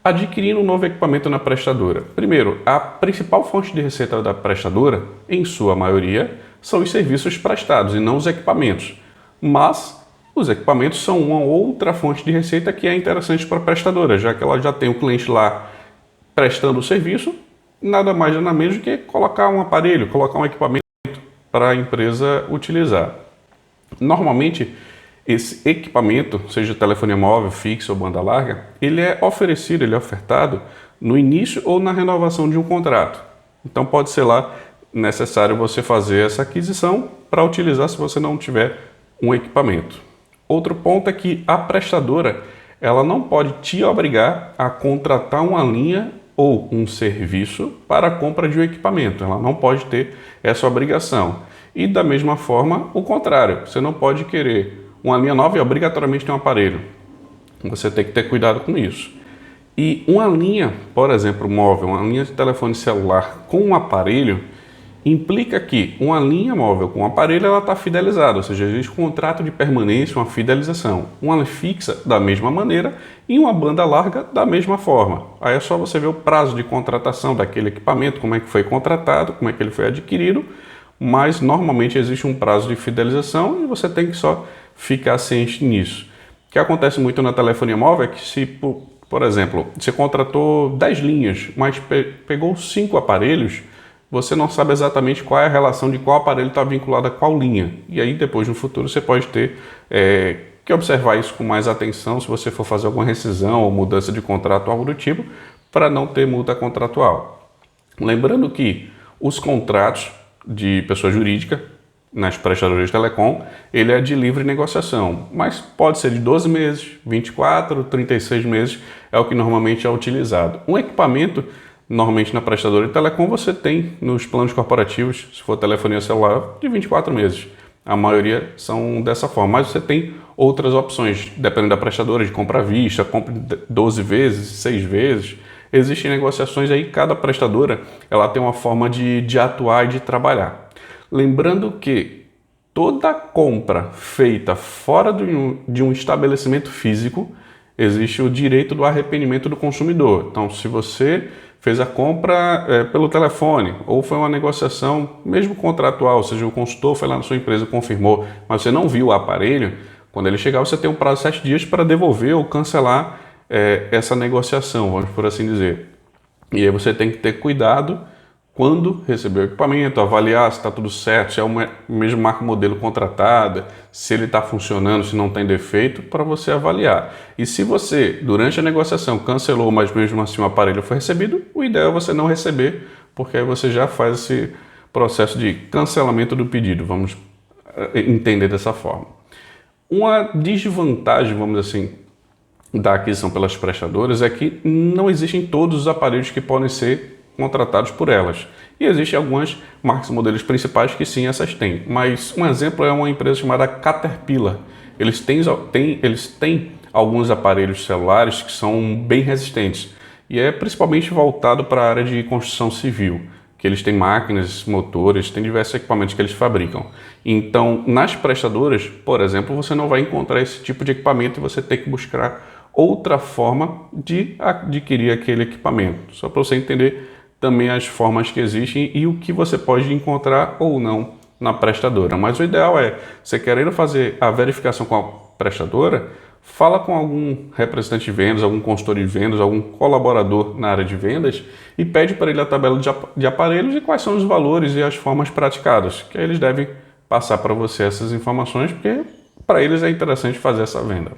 Adquirindo um novo equipamento na prestadora. Primeiro, a principal fonte de receita da prestadora, em sua maioria, são os serviços prestados e não os equipamentos. Mas os equipamentos são uma outra fonte de receita que é interessante para a prestadora, já que ela já tem o cliente lá prestando o serviço, nada mais nada menos do que colocar um aparelho, colocar um equipamento para a empresa utilizar. Normalmente, esse equipamento, seja telefonia móvel, fixo ou banda larga, ele é oferecido, ele é ofertado no início ou na renovação de um contrato. Então pode ser lá necessário você fazer essa aquisição para utilizar se você não tiver um equipamento. Outro ponto é que a prestadora ela não pode te obrigar a contratar uma linha ou um serviço para a compra de um equipamento. Ela não pode ter essa obrigação. E da mesma forma, o contrário. Você não pode querer uma linha nova e obrigatoriamente ter um aparelho. Você tem que ter cuidado com isso. E uma linha, por exemplo, móvel, uma linha de telefone celular com um aparelho, implica que uma linha móvel com um aparelho ela está fidelizada, ou seja, existe um contrato de permanência, uma fidelização. Uma fixa da mesma maneira e uma banda larga da mesma forma. Aí é só você ver o prazo de contratação daquele equipamento, como é que foi contratado, como é que ele foi adquirido, mas normalmente existe um prazo de fidelização e você tem que só ficar ciente nisso. O que acontece muito na telefonia móvel é que se, por exemplo, você contratou 10 linhas, mas pegou 5 aparelhos, você não sabe exatamente qual é a relação de qual aparelho está vinculado a qual linha. E aí depois no futuro você pode ter que observar isso com mais atenção se você for fazer alguma rescisão ou mudança de contrato ou algo do tipo, para não ter multa contratual. Lembrando que os contratos de pessoa jurídica nas prestadoras de telecom, ele é de livre negociação, mas pode ser de 12 meses, 24, 36 meses, é o que normalmente é utilizado. Um equipamento, normalmente na prestadora de telecom, você tem nos planos corporativos, se for telefonia celular, de 24 meses. A maioria são dessa forma, mas você tem outras opções, dependendo da prestadora, de compra à vista, compra 12 vezes, 6 vezes. Existem negociações aí, cada prestadora ela tem uma forma de atuar e de trabalhar. Lembrando que toda compra feita fora de um estabelecimento físico, existe o direito do arrependimento do consumidor. Então, se você fez a compra pelo telefone, ou foi uma negociação, mesmo contratual, ou seja, o consultor foi lá na sua empresa, confirmou, mas você não viu o aparelho, quando ele chegar você tem um prazo de 7 dias para devolver ou cancelar essa negociação, vamos por assim dizer. E aí você tem que ter cuidado quando receber o equipamento, avaliar se está tudo certo, se é o mesmo marca modelo contratada, se ele está funcionando, se não tem defeito, para você avaliar. E se você, durante a negociação, cancelou, mas mesmo assim o aparelho foi recebido, o ideal é você não receber, porque aí você já faz esse processo de cancelamento do pedido, vamos entender dessa forma. Uma desvantagem, vamos assim, da aquisição pelas prestadoras é que não existem todos os aparelhos que podem ser contratados por elas. E existem algumas marcas e modelos principais que sim, essas têm. Mas um exemplo é uma empresa chamada Caterpillar. Eles têm alguns aparelhos celulares que são bem resistentes. E é principalmente voltado para a área de construção civil, que eles têm máquinas, motores, tem diversos equipamentos que eles fabricam. Então, nas prestadoras, por exemplo, você não vai encontrar esse tipo de equipamento e você tem que buscar outra forma de adquirir aquele equipamento. Só para você entender também as formas que existem e o que você pode encontrar ou não na prestadora. Mas o ideal é, você querendo fazer a verificação com a prestadora, fala com algum representante de vendas, algum consultor de vendas, algum colaborador na área de vendas e pede para ele a tabela de aparelhos e quais são os valores e as formas praticadas, que aí eles devem passar para você essas informações, porque para eles é interessante fazer essa venda.